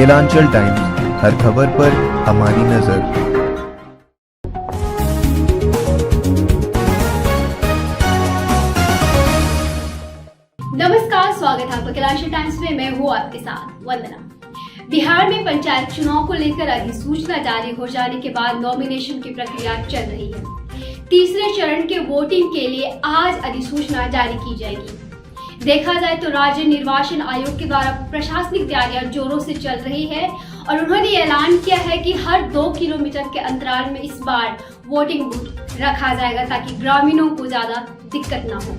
Kelanchal times, हर खबर पर हमारी नजर। नमस्कार, स्वागत है आपका केलांचल टाइम्स में। मैं हूँ आपके साथ वंदना। बिहार में पंचायत चुनाव को लेकर अधिसूचना जारी हो जाने के बाद नॉमिनेशन की प्रक्रिया चल रही है। तीसरे चरण के वोटिंग के लिए आज अधिसूचना जारी की जाएगी। देखा जाए तो राज्य निर्वाचन आयोग के द्वारा प्रशासनिक तैयारियां जोरों से चल रही है और उन्होंने ऐलान किया है कि हर 2 किलोमीटर के अंतराल में इस बार वोटिंग बूथ रखा जाएगा ताकि ग्रामीणों को ज्यादा दिक्कत ना हो।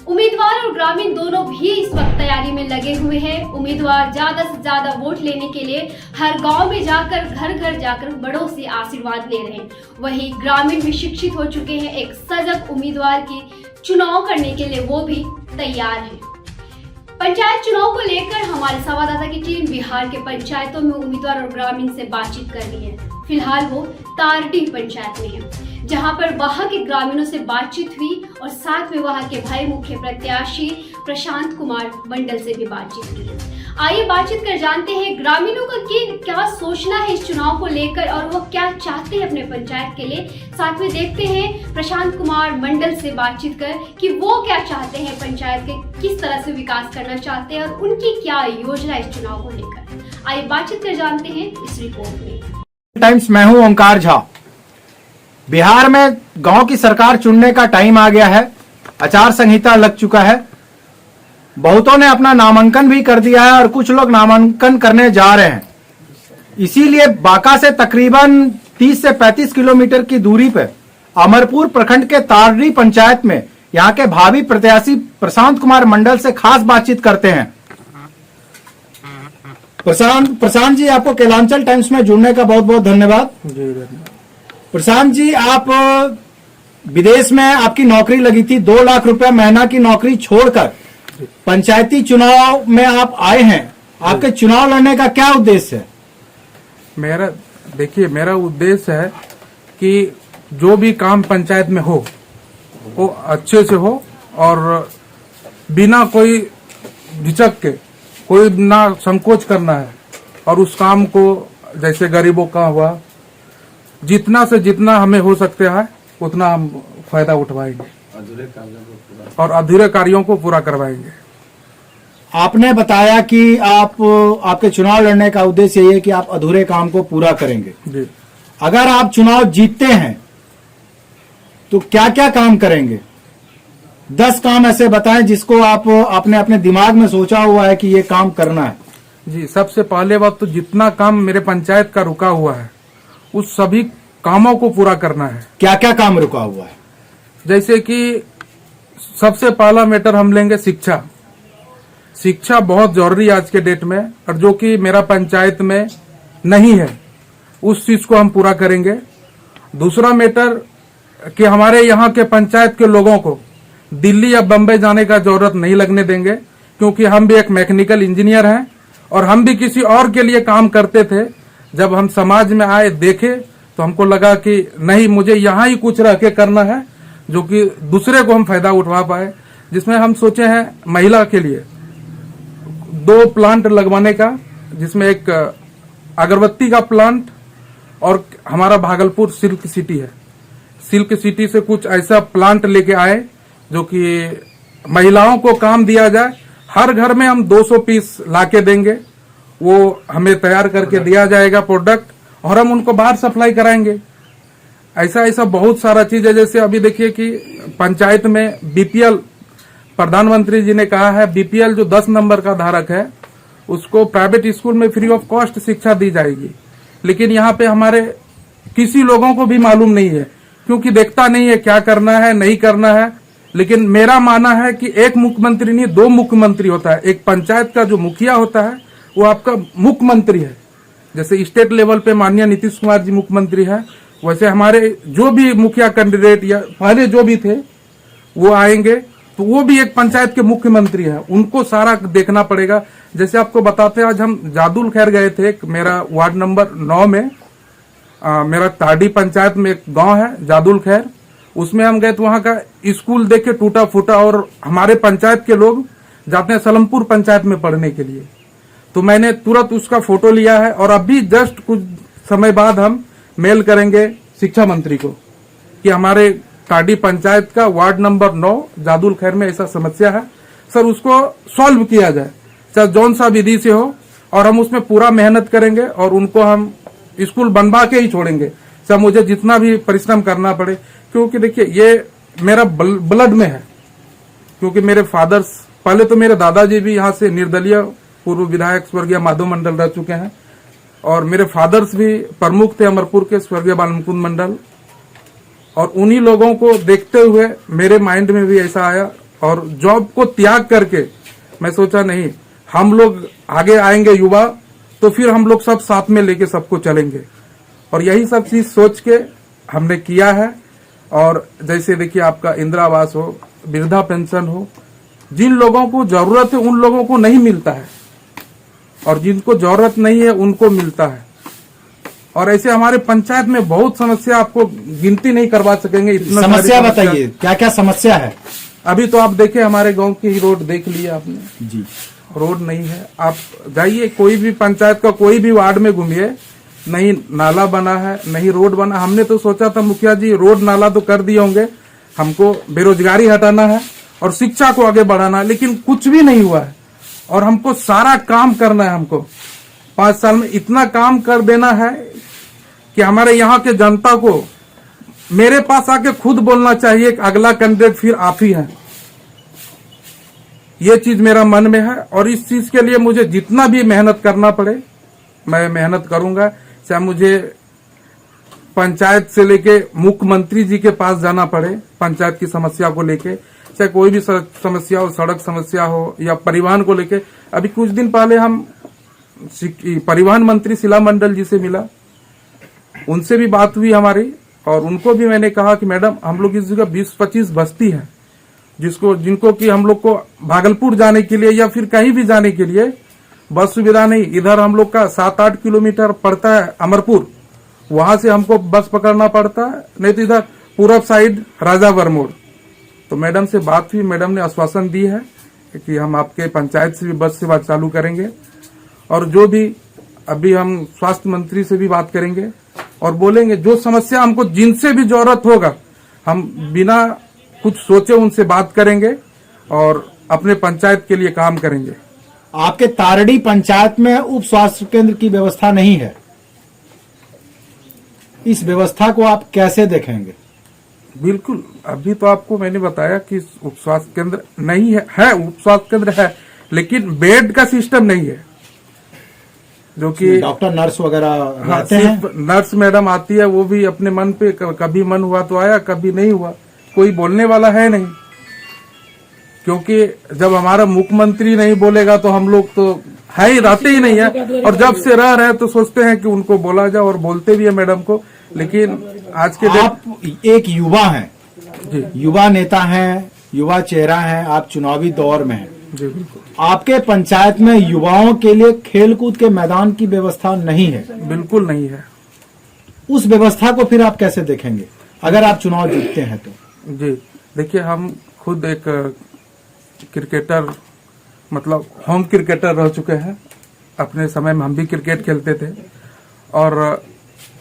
उम्मीदवार और ग्रामीण दोनों भी इस वक्त तैयारी में लगे हुए हैं। उम्मीदवार ज्यादा से ज्यादा वोट लेने के लिए हर गांव में जाकर घर घर जाकर बड़ों से आशीर्वाद ले रहे हैं। वहीं ग्रामीण भी शिक्षित हो चुके हैं। एक सजग उम्मीदवार की चुनाव करने के लिए वो भी तैयार है। पंचायत चुनाव को लेकर हमारे संवाददाता की टीम बिहार के पंचायतों में उम्मीदवार और ग्रामीण से बातचीत कर रही है। फिलहाल वो तारडीह पंचायत में है, जहां पर वहां के ग्रामीणों से बातचीत हुई और साथ में वहां के भाई मुख्य प्रत्याशी प्रशांत कुमार मंडल से भी बातचीत की। आइए बातचीत कर जानते हैं ग्रामीणों का क्या सोचना है इस चुनाव को लेकर और वो क्या चाहते हैं अपने पंचायत के लिए। साथ में देखते हैं प्रशांत कुमार मंडल से बातचीत कर कि वो क्या चाहते हैं, पंचायत के किस तरह से विकास करना चाहते हैं और उनकी क्या योजना इस चुनाव को लेकर। आइए बातचीत कर जानते हैं इस रिपोर्ट में। टाइम्स, मैं हूं ओंकार झा। बिहार में गांव की सरकार चुनने का टाइम आ गया है। आचार संहिता लग चुका है। बहुतों ने अपना नामांकन भी कर दिया है और कुछ लोग नामांकन करने जा रहे हैं। इसीलिए बांका से तकरीबन 30 से 35 किलोमीटर की दूरी पर अमरपुर प्रखंड के तारडीह पंचायत में यहां के भावी प्रत्याशी प्रशांत कुमार मंडल से खास बातचीत करते हैं। प्रशांत जी, आपको केलांचल टाइम्स में जुड़ने का बहुत बहुत धन्यवाद। प्रशांत जी, आप विदेश में आपकी नौकरी लगी थी, 2 लाख रुपए महीना की नौकरी छोड़कर पंचायती चुनाव में आप आए हैं। आपके चुनाव लड़ने का क्या उद्देश्य है? मेरा उद्देश्य है कि जो भी काम पंचायत में हो वो अच्छे से हो और बिना कोई झिझक के, कोई ना संकोच करना है और उस काम को, जैसे गरीबों का हुआ, जितना से जितना हमें हो सकते है उतना हम फायदा उठवाएंगे और अधूरे कार्यों को पूरा करवाएंगे। आपने बताया कि आपके चुनाव लड़ने का उद्देश्य ये है कि आप अधूरे काम को पूरा करेंगे जी। अगर आप चुनाव जीतते हैं तो क्या क्या काम करेंगे? 10 काम ऐसे बताएं जिसको आपने अपने दिमाग में सोचा हुआ है कि ये काम करना है। जी, सबसे पहले बात तो जितना काम मेरे पंचायत का रुका हुआ है उस सभी कामों को पूरा करना है। क्या क्या काम रुका हुआ है? जैसे कि सबसे पहला मैटर हम लेंगे शिक्षा। शिक्षा बहुत जरूरी है आज के डेट में, और जो कि मेरा पंचायत में नहीं है उस चीज को हम पूरा करेंगे। दूसरा मैटर कि हमारे यहाँ के पंचायत के लोगों को दिल्ली या बम्बई जाने का जरूरत नहीं लगने देंगे, क्योंकि हम भी एक मैकेनिकल इंजीनियर हैं और हम भी किसी और के लिए काम करते थे। जब हम समाज में आए, देखे, तो हमको लगा कि नहीं, मुझे यहाँ ही कुछ रह के करना है जो कि दूसरे को हम फायदा उठवा पाए। जिसमें हम सोचे हैं महिला के लिए 2 प्लांट लगवाने का, जिसमें एक अगरबत्ती का प्लांट और हमारा भागलपुर सिल्क सिटी है, सिल्क सिटी से कुछ ऐसा प्लांट लेके आए जो कि महिलाओं को काम दिया जाए। हर घर में हम 200 पीस लाके देंगे, वो हमें तैयार करके दिया जाएगा प्रोडक्ट, और हम उनको बाहर सप्लाई कराएंगे। ऐसा बहुत सारा चीज है। जैसे अभी देखिए कि पंचायत में बीपीएल, प्रधानमंत्री जी ने कहा है बीपीएल जो 10 नंबर का धारक है उसको प्राइवेट स्कूल में फ्री ऑफ कॉस्ट शिक्षा दी जाएगी। लेकिन यहाँ पे हमारे किसी लोगों को भी मालूम नहीं है, क्योंकि देखता नहीं है क्या करना है, नहीं करना है। लेकिन मेरा मानना है कि एक मुख्यमंत्री नहीं, 2 मुख्यमंत्री होता है। एक पंचायत का जो मुखिया होता है वो आपका मुख्यमंत्री है। जैसे स्टेट लेवल पे माननीय नीतीश कुमार जी मुख्यमंत्री है, वैसे हमारे जो भी मुखिया कैंडिडेट या पहले जो भी थे वो आएंगे तो वो भी एक पंचायत के मुख्यमंत्री है। उनको सारा देखना पड़ेगा। जैसे आपको बताते हैं, आज हम जादुल खैर गए थे। मेरा वार्ड नंबर 9 में मेरा तारडीह पंचायत में एक गांव है जादुल खैर, उसमें हम गए तो वहां का स्कूल देखे टूटा फूटा, और हमारे पंचायत के लोग जाते हैं सलमपुर पंचायत में पढ़ने के लिए। तो मैंने तुरंत उसका फोटो लिया है और अभी जस्ट कुछ समय बाद हम मेल करेंगे शिक्षा मंत्री को कि हमारे टाडी पंचायत का वार्ड नंबर 9 जादुल खैर में ऐसा समस्या है सर, उसको सॉल्व किया जाए, चाहे जौन सा विधि से हो, और हम उसमें पूरा मेहनत करेंगे और उनको हम स्कूल बनवा के ही छोड़ेंगे, चाहे मुझे जितना भी परिश्रम करना पड़े। क्योंकि देखिए ये मेरा ब्लड में है, क्योंकि मेरे फादर्स, पहले तो मेरे दादाजी भी यहाँ से निर्दलीय पूर्व विधायक स्वर्गीय माधव मंडल रह चुके हैं, और मेरे फादर्स भी प्रमुख थे अमरपुर के स्वर्गीय बालमुकुंद मंडल, और उन्हीं लोगों को देखते हुए मेरे माइंड में भी ऐसा आया, और जॉब को त्याग करके मैं सोचा नहीं, हम लोग आगे आएंगे युवा, तो फिर हम लोग सब साथ में लेके सबको चलेंगे, और यही सब चीज सोच के हमने किया है। और जैसे देखिए आपका इंदिरा आवास हो, वृद्धा पेंशन हो, जिन लोगों को जरूरत है उन लोगों को नहीं मिलता है, और जिनको जरूरत नहीं है उनको मिलता है। और ऐसे हमारे पंचायत में बहुत समस्या, आपको गिनती नहीं करवा सकेंगे इतना। समस्या बताइए, क्या क्या समस्या है? अभी तो आप देखे हमारे गांव की रोड देख लिया आपने जी, रोड नहीं है। आप जाइए कोई भी पंचायत का कोई भी वार्ड में घूमिए, नहीं नाला बना है, नहीं रोड बना। हमने तो सोचा था मुखिया जी रोड नाला तो कर दिए होंगे, हमको बेरोजगारी हटाना है और शिक्षा को आगे बढ़ाना है, लेकिन कुछ भी नहीं हुआ है। और हमको सारा काम करना है, हमको 5 साल में इतना काम कर देना है कि हमारे यहाँ के जनता को मेरे पास आके खुद बोलना चाहिए कि अगला कैंडिडेट फिर आप ही हैं। ये चीज मेरा मन में है, और इस चीज के लिए मुझे जितना भी मेहनत करना पड़े मैं मेहनत करूंगा। चाहे मुझे पंचायत से लेके मुख्यमंत्री जी के पास जाना पड़े पंचायत की समस्या को लेके, चाहे कोई भी समस्या हो, सड़क समस्या हो या परिवहन को लेके। अभी कुछ दिन पहले हम परिवहन मंत्री शीला मंडल जी से मिला, उनसे भी बात हुई हमारी, और उनको भी मैंने कहा कि मैडम हम लोग इस जगह 20-25 बस्ती है जिनको कि हम लोग को भागलपुर जाने के लिए या फिर कहीं भी जाने के लिए बस सुविधा नहीं। इधर हम लोग का 7-8 किलोमीटर पड़ता है अमरपुर, वहां से हमको बस पकड़ना पड़ता है, नहीं तो इधर पूरब साइड राजावर मोड़। तो मैडम से बात हुई, मैडम ने आश्वासन दी है कि हम आपके पंचायत से भी बस सेवा चालू करेंगे, और जो भी अभी हम स्वास्थ्य मंत्री से भी बात करेंगे और बोलेंगे जो समस्या हमको जिनसे भी जरूरत होगा हम बिना कुछ सोचे उनसे बात करेंगे और अपने पंचायत के लिए काम करेंगे। आपके तारड़ी पंचायत में उप स्वास्थ्य केंद्र की व्यवस्था नहीं है, इस व्यवस्था को आप कैसे देखेंगे? बिल्कुल, अभी तो आपको मैंने बताया कि उप स्वास्थ्य केंद्र नहीं है, उप स्वास्थ्य केंद्र है, लेकिन बेड का सिस्टम नहीं है, जो कि डॉक्टर नर्स वगैरह आते सिर्फ हैं। नर्स मैडम आती है, वो भी अपने मन पे, कभी मन हुआ तो आया, कभी नहीं हुआ, कोई बोलने वाला है नहीं। क्योंकि जब हमारा मुख्यमंत्री नहीं बोलेगा तो हम लोग तो है ही, रहते ही नहीं है, और जब से रह रहे हैं तो सोचते हैं कि उनको बोला जाए, और बोलते भी है मैडम को। लेकिन आज के आप एक युवा हैं, जी युवा नेता हैं, युवा चेहरा हैं, आप चुनावी दौर में हैं। जी बिल्कुल, आपके पंचायत में युवाओं के लिए खेलकूद के मैदान की व्यवस्था नहीं है, बिल्कुल नहीं है। उस व्यवस्था को फिर आप कैसे देखेंगे अगर आप चुनाव जीतते हैं तो? जी देखिए, हम खुद एक क्रिकेटर, मतलब होम क्रिकेटर रह चुके हैं। अपने समय में हम भी क्रिकेट खेलते थे, और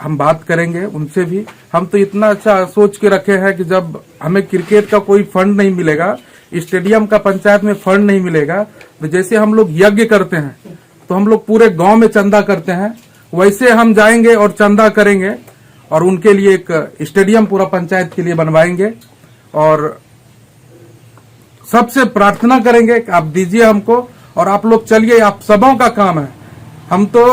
हम बात करेंगे उनसे भी। हम तो इतना अच्छा सोच के रखे हैं कि जब हमें क्रिकेट का कोई फंड नहीं मिलेगा, स्टेडियम का पंचायत में फंड नहीं मिलेगा, तो जैसे हम लोग यज्ञ करते हैं तो हम लोग पूरे गांव में चंदा करते हैं, वैसे हम जाएंगे और चंदा करेंगे और उनके लिए एक स्टेडियम पूरा पंचायत के लिए बनवाएंगे। और सबसे प्रार्थना करेंगे कि आप दीजिए हमको, और आप लोग चलिए, आप सबों का काम है। हम तो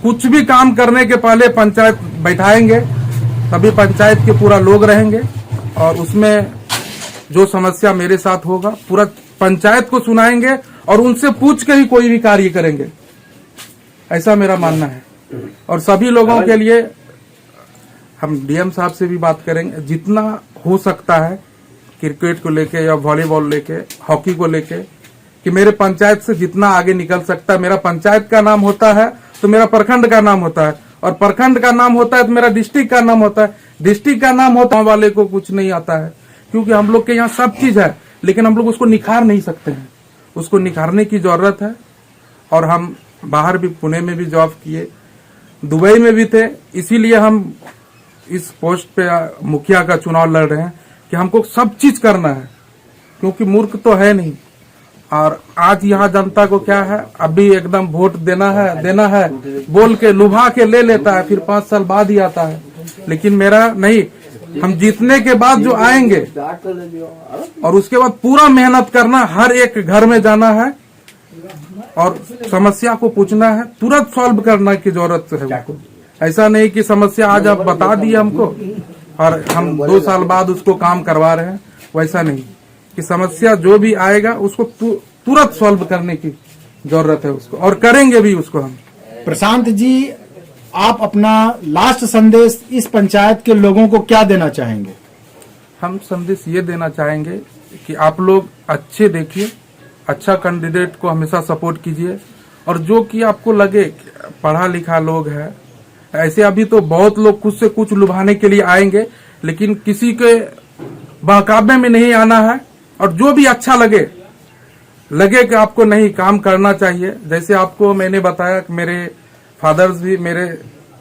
कुछ भी काम करने के पहले पंचायत बैठाएंगे, तभी पंचायत के पूरा लोग रहेंगे, और उसमें जो समस्या मेरे साथ होगा पूरा पंचायत को सुनाएंगे, और उनसे पूछ के ही कोई भी कार्य करेंगे, ऐसा मेरा मानना है। और सभी लोगों के लिए हम डीएम साहब से भी बात करेंगे, जितना हो सकता है क्रिकेट को लेके या वॉलीबॉल लेके, हॉकी को लेके, कि मेरे पंचायत से जितना आगे निकल सकता है। मेरा पंचायत का नाम होता है तो मेरा प्रखंड का नाम होता है, और प्रखंड का नाम होता है तो मेरा डिस्ट्रिक्ट का नाम होता है, डिस्ट्रिक्ट का नाम होता है वाले को कुछ नहीं आता है, क्योंकि हम लोग के यहाँ सब चीज है, लेकिन हम लोग उसको निखार नहीं सकते हैं। उसको निखारने की जरूरत है, और हम बाहर भी, पुणे में भी जॉब किए, दुबई में भी थे। इसीलिए हम इस पोस्ट पे मुखिया का चुनाव लड़ रहे हैं कि हमको सब चीज करना है, क्योंकि मूर्ख तो है नहीं। और आज यहाँ जनता को क्या है, अभी एकदम वोट देना है बोल के लुभा के ले लेता है, फिर 5 साल बाद ही आता है। लेकिन मेरा नहीं, हम जीतने के बाद जो आएंगे और उसके बाद पूरा मेहनत करना, हर एक घर में जाना है और समस्या को पूछना है, तुरंत सॉल्व करने की जरूरत है हमको। ऐसा नहीं कि समस्या आज आप बता दिए हमको और हम 2 साल बाद उसको काम करवा रहे हैं, वैसा नहीं। कि समस्या जो भी आएगा उसको तुरंत सॉल्व करने की जरूरत है उसको, और करेंगे भी उसको हम। प्रशांत जी, आप अपना लास्ट संदेश इस पंचायत के लोगों को क्या देना चाहेंगे? हम संदेश ये देना चाहेंगे कि आप लोग अच्छे देखिए, अच्छा कैंडिडेट को हमेशा सपोर्ट कीजिए, और जो कि आपको लगे पढ़ा लिखा लोग है, ऐसे अभी तो बहुत लोग खुद से कुछ लुभाने के लिए आएंगे, लेकिन किसी के बहकावे में नहीं आना है। और जो भी अच्छा लगे कि आपको नहीं काम करना चाहिए, जैसे आपको मैंने बताया कि मेरे फादर्स भी, मेरे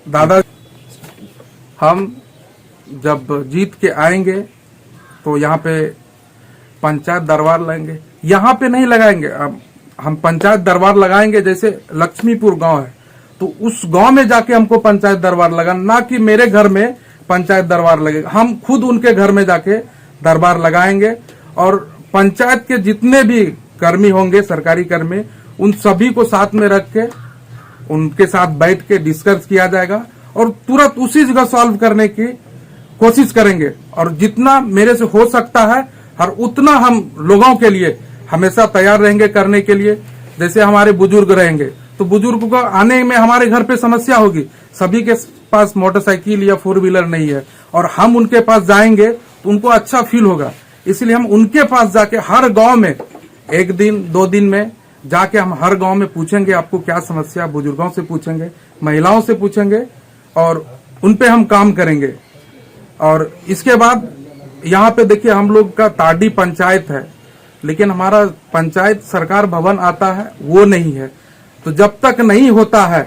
दादा, हम जब जीत के आएंगे तो यहाँ पे पंचायत दरबार लगाएंगे। यहाँ पे नहीं लगाएंगे, हम पंचायत दरबार लगाएंगे। जैसे लक्ष्मीपुर गांव है तो उस गांव में जाके हमको पंचायत दरबार लगाना, ना कि मेरे घर में पंचायत दरबार लगेगा। हम खुद उनके घर में जाके दरबार लगाएंगे और पंचायत के जितने भी कर्मी होंगे, सरकारी कर्मी, उन सभी को साथ में रख के उनके साथ बैठ के डिस्कस किया जाएगा और तुरंत उसी जगह सॉल्व करने की कोशिश करेंगे। और जितना मेरे से हो सकता है और उतना हम लोगों के लिए हमेशा तैयार रहेंगे करने के लिए। जैसे हमारे बुजुर्ग रहेंगे तो बुजुर्ग को आने में हमारे घर पे समस्या होगी, सभी के पास मोटरसाइकिल या 4 व्हीलर नहीं है, और हम उनके पास जाएंगे तो उनको अच्छा फील होगा। इसलिए हम उनके पास जाके हर गांव में 1 दिन 2 दिन में जाके हम हर गांव में पूछेंगे आपको क्या समस्या, बुजुर्गों से पूछेंगे, महिलाओं से पूछेंगे और उन पे हम काम करेंगे। और इसके बाद यहाँ पे देखिए, हम लोग का ताड़ी पंचायत है, लेकिन हमारा पंचायत सरकार भवन आता है वो नहीं है। तो जब तक नहीं होता है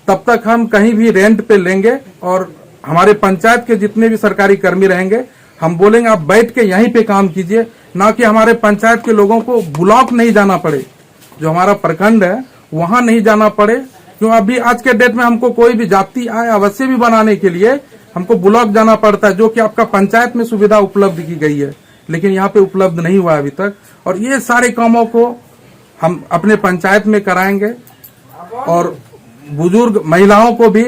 तब तक हम कहीं भी रेंट पे लेंगे, और हमारे पंचायत के जितने भी सरकारी कर्मी रहेंगे हम बोलेंगे आप बैठ के यहीं पे काम कीजिए, ना कि हमारे पंचायत के लोगों को ब्लॉक नहीं जाना पड़े, जो हमारा प्रखंड है वहां नहीं जाना पड़े। क्यों, अभी आज के डेट में हमको कोई भी जाति आय अवश्य भी बनाने के लिए हमको ब्लॉक जाना पड़ता है, जो कि आपका पंचायत में सुविधा उपलब्ध की गई है, लेकिन यहाँ पे उपलब्ध नहीं हुआ अभी तक। और ये सारे कामों को हम अपने पंचायत में कराएंगे, और बुजुर्ग महिलाओं को भी,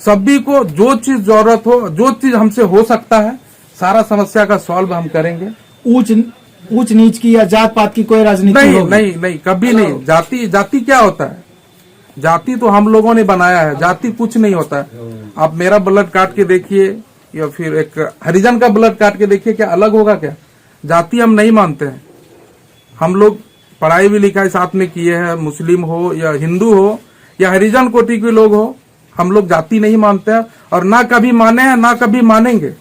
सभी को जो चीज जरूरत हो, जो चीज हमसे हो सकता है, सारा समस्या का सॉल्व हम करेंगे। ऊंच नीच की या जात पात की कोई राजनीति नहीं, कभी नहीं। जाति क्या होता है? जाति तो हम लोगों ने बनाया है, जाति कुछ नहीं होता है। आप मेरा ब्लड काट के देखिए या फिर एक हरिजन का ब्लड काट के देखिए, क्या अलग होगा क्या? जाति हम नहीं मानते हैं। हम लोग पढ़ाई भी लिखाई साथ में किए हैं, मुस्लिम हो या हिंदू हो या हरिजन कोटि के लोग हो, हम लोग जाति नहीं मानते हैं और ना कभी माने हैं ना कभी मानेंगे।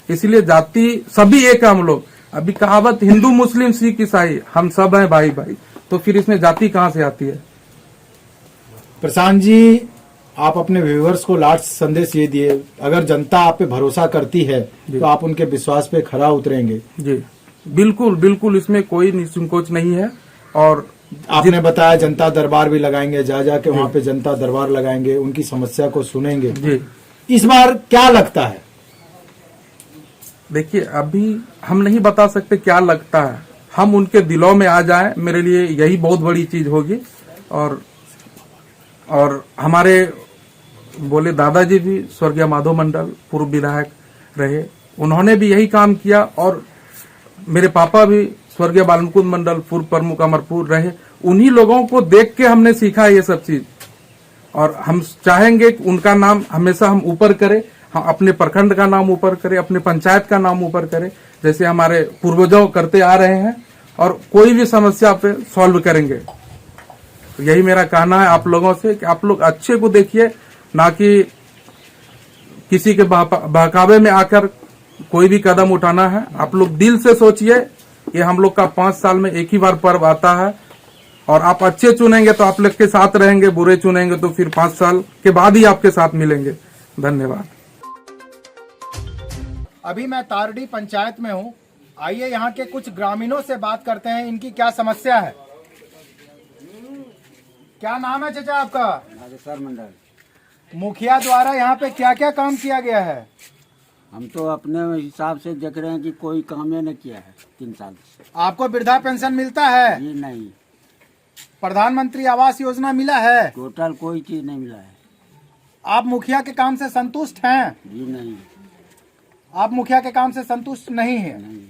इसलिए जाति सभी एक है हम लोग। अभी कहावत हिंदू मुस्लिम सिख ईसाई हम सब हैं भाई भाई, तो फिर इसमें जाति कहाँ से आती है? प्रशांत जी, आप अपने व्यूअर्स को लास्ट संदेश ये दिए, अगर जनता आप पे भरोसा करती है तो आप उनके विश्वास पे खरा उतरेंगे। जी बिल्कुल बिल्कुल, इसमें कोई निसंकोच नहीं है। और आपने बताया जनता दरबार भी लगाएंगे, जा जाके वहाँ पे जनता दरबार लगाएंगे, उनकी समस्या को सुनेंगे। जी, इस बार क्या लगता है? देखिए, अभी हम नहीं बता सकते क्या लगता है, हम उनके दिलों में आ जाएं, मेरे लिए यही बहुत बड़ी चीज होगी। और हमारे बोले दादाजी भी स्वर्गीय माधव मंडल पूर्व विधायक रहे, उन्होंने भी यही काम किया, और मेरे पापा भी स्वर्गीय बालमुकुंद मंडल पूर्व प्रमुख अमरपुर रहे। उन्हीं लोगों को देख के हमने सीखा ये सब चीज, और हम चाहेंगे कि उनका नाम हमेशा हम ऊपर करें, हम अपने प्रखंड का नाम ऊपर करें, अपने पंचायत का नाम ऊपर करें, जैसे हमारे पूर्वजों करते आ रहे हैं, और कोई भी समस्या पे सॉल्व करेंगे। तो यही मेरा कहना है आप लोगों से कि आप लोग अच्छे को देखिए, ना कि किसी के बहकावे में आकर कोई भी कदम उठाना है। आप लोग दिल से सोचिए, ये हम लोग का 5 साल में एक ही बार पर्व आता है, और आप अच्छे चुनेंगे तो आप लोग के साथ रहेंगे, बुरे चुनेंगे तो फिर 5 साल के बाद ही आपके साथ मिलेंगे। धन्यवाद। अभी मैं तारडी पंचायत में हूँ। आइए यहाँ के कुछ ग्रामीणों से बात करते हैं, इनकी क्या समस्या है। क्या नाम है चाचा आपका? नागेश्वर मंडल। मुखिया द्वारा यहाँ पे क्या क्या काम किया गया है? हम तो अपने हिसाब से देख रहे हैं कि कोई काम ही नहीं किया है 3 साल से। आपको वृद्धा पेंशन मिलता है? जी नहीं, प्रधानमंत्री आवास योजना मिला है? टोटल कोई चीज नहीं मिला है। आप मुखिया के काम से संतुष्ट हैं? जी नहीं, आप मुखिया के काम से संतुष्ट नहीं है? नहीं।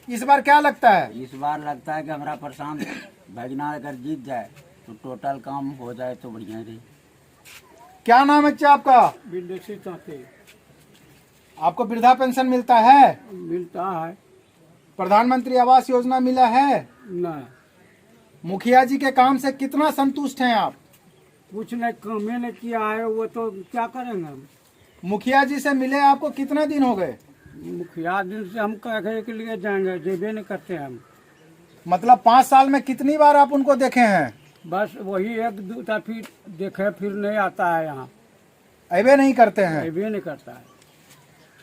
इस बार क्या लगता है? इस बार लगता है कि हमारा प्रशांत भैजनाथ अगर जीत जाए तो टोटल काम हो जाए तो बढ़िया रहे। क्या नाम है चाचा आपका? आपको वृद्धा पेंशन मिलता है? मिलता है प्रधानमंत्री आवास योजना मिला है? ना, मुखिया जी के काम से कितना संतुष्ट हैं आप? कुछ नहीं काम ही नहीं किया है, वो तो क्या करेंगे हम। मुखिया जी से मिले आपको कितना दिन हो गए? मुखिया दिन से हम कहे के लिए जाएंगे, जेबे नहीं करते हम। मतलब 5 साल में कितनी बार आप उनको देखे हैं? बस वही 1-2 फिर देखे, फिर नहीं आता है यहाँ, ऐबे नहीं करते हैं। जेबे नहीं करता है।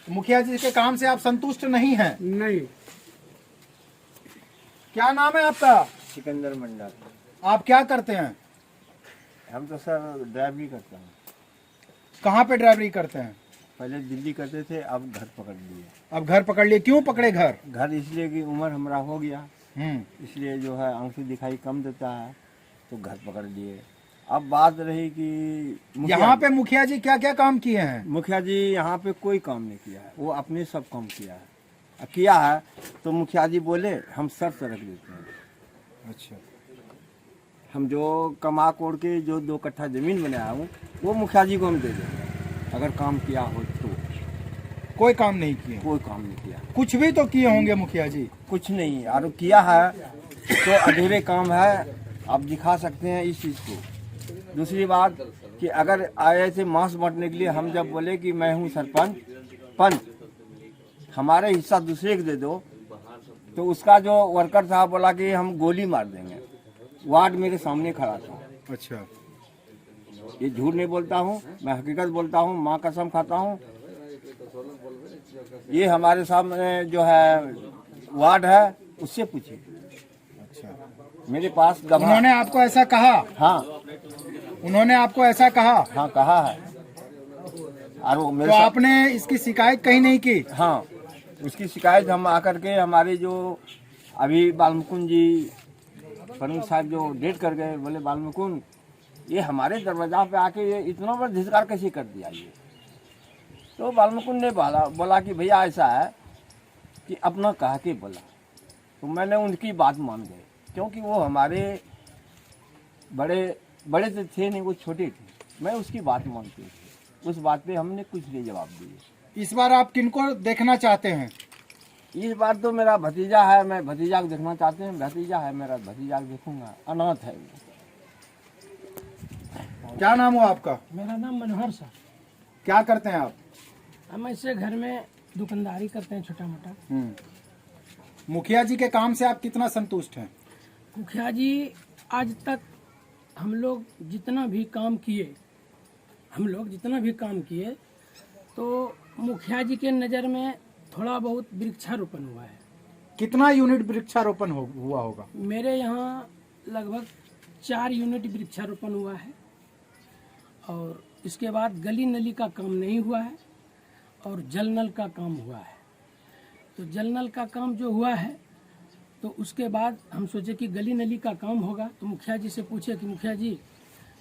मुखिया जी के काम से आप संतुष्ट नहीं हैं? नहीं। क्या नाम है आपका? सिकंदर मंडल। आप क्या करते हैं? हम तो सर ड्राइवरी करते हैं। कहाँ पे ड्राइवरी करते हैं? पहले दिल्ली करते थे, अब घर पकड़ लिए। अब घर पकड़ लिए, क्यों पकड़े घर? घर इसलिए कि उम्र हमारा हो गया, हम्म। इसलिए जो है आंख से दिखाई कम देता है, तो घर पकड़ लिए। अब बात रही कि यहाँ पे मुखिया जी क्या क्या काम किए हैं? मुखिया जी यहाँ पे कोई काम नहीं किया है, वो अपने सब काम किया है। किया है तो मुखिया जी बोले हम शर्त रख देते हैं। अच्छा। हम जो कमा कोड़ के जो 2 कट्ठा जमीन बनाया हूँ वो मुखिया जी को हम दे देंगे, अगर काम किया हो तो। कोई काम नहीं किए? कोई काम नहीं किया। कुछ भी तो किए होंगे मुखिया जी। कुछ नहीं, और किया है तो अधूरे काम है, आप दिखा सकते हैं इस चीज़ को। दूसरी बात कि अगर आए थे मांस बांटने के लिए, हम जब बोले कि मैं हूँ सरपंच, पंच हमारे हिस्सा दूसरे को दे दो, तो उसका जो वर्कर था बोला कि हम गोली मार देंगे। वार्ड मेरे सामने खड़ा था। अच्छा। ये झूठ नहीं बोलता हूँ, मैं हकीकत बोलता हूँ, माँ कसम खाता हूँ। ये हमारे सामने जो है वार्ड है, उससे पूछिए। अच्छा। मेरे पास गवाह। उन्होंने आपको ऐसा कहा? हाँ, उन्होंने आपको ऐसा कहा? हाँ कहा है। और वो तो मेरे साथ, आपने इसकी शिकायत कहीं नहीं की? हाँ उसकी शिकायत हम आकर के हमारे जो अभी बालमुकुंद जी फरूक साहब जो डेट कर गए, बोले बालमुकुंद ये हमारे दरवाजा पे आके ये इतना बड़ा धिक्कार कैसे कर दिया ये। तो बालमुकुंद ने बोला कि भैया ऐसा है कि अपना कहा के बोला। तो मैंने उनकी बात मान गए, क्योंकि वो हमारे बड़े तो थे नहीं, वो छोटे थे। मैं उसकी बात मानती थी, उस बात पे हमने कुछ नहीं जवाब दिए। इस बार आप किनको देखना चाहते हैं? इस बार तो मेरा भतीजा है, मैं भतीजा को देखना चाहते हैं। भतीजा है मेरा, भतीजा को देखूंगा, अनाथ है वो। क्या नाम हो आपका? मेरा नाम मनोहर सर। क्या करते हैं आप? हम ऐसे घर में दुकानदारी करते हैं छोटा मोटा। मुखिया जी के काम से आप कितना संतुष्ट हैं? मुखिया जी आज तक हम लोग जितना भी काम किए तो मुखिया जी के नज़र में थोड़ा बहुत वृक्षारोपण हुआ है। कितना यूनिट वृक्षारोपण हुआ होगा? मेरे यहाँ लगभग 4 यूनिट वृक्षारोपण हुआ है, और इसके बाद गली नली का काम नहीं हुआ है, और जल नल का काम हुआ है। तो जल नल का काम जो हुआ है, तो उसके बाद हम सोचे कि गली नली का काम होगा। तो मुखिया जी से पूछे कि मुखिया जी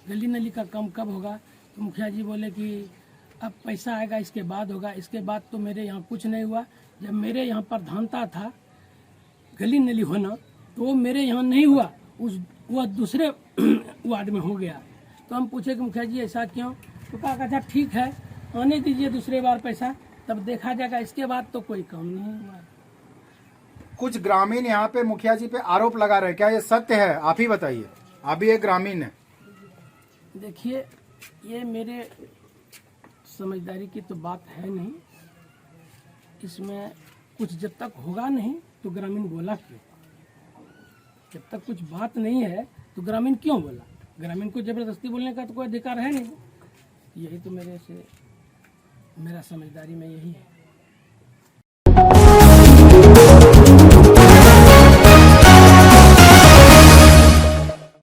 गली नली का काम कब होगा? तो मुखिया जी बोले कि अब पैसा आएगा इसके बाद होगा। इसके बाद तो मेरे यहाँ कुछ नहीं हुआ। जब मेरे यहाँ प्रधानता था गली नली होना, तो वो मेरे यहाँ नहीं हुआ, वह दूसरे वार्ड में हो गया। तो हम पूछे कि मुखिया जी ऐसा क्यों? तो कहा अच्छा ठीक है, आने दीजिए दूसरे बार पैसा, तब देखा जाएगा। इसके बाद तो कोई काम नहीं हुआ। कुछ ग्रामीण यहाँ पे मुखिया जी पे आरोप लगा रहे हैं, क्या ये सत्य है? आप ही बताइए, आप भी एक ग्रामीण है। देखिए, ये मेरे समझदारी की तो बात है नहीं, इसमें कुछ जब तक होगा नहीं तो ग्रामीण बोला क्यों? जब तक कुछ बात नहीं है तो ग्रामीण क्यों बोला? ग्रामीण को जबरदस्ती बोलने का तो कोई अधिकार है नहीं। यही तो मेरा समझदारी में यही है।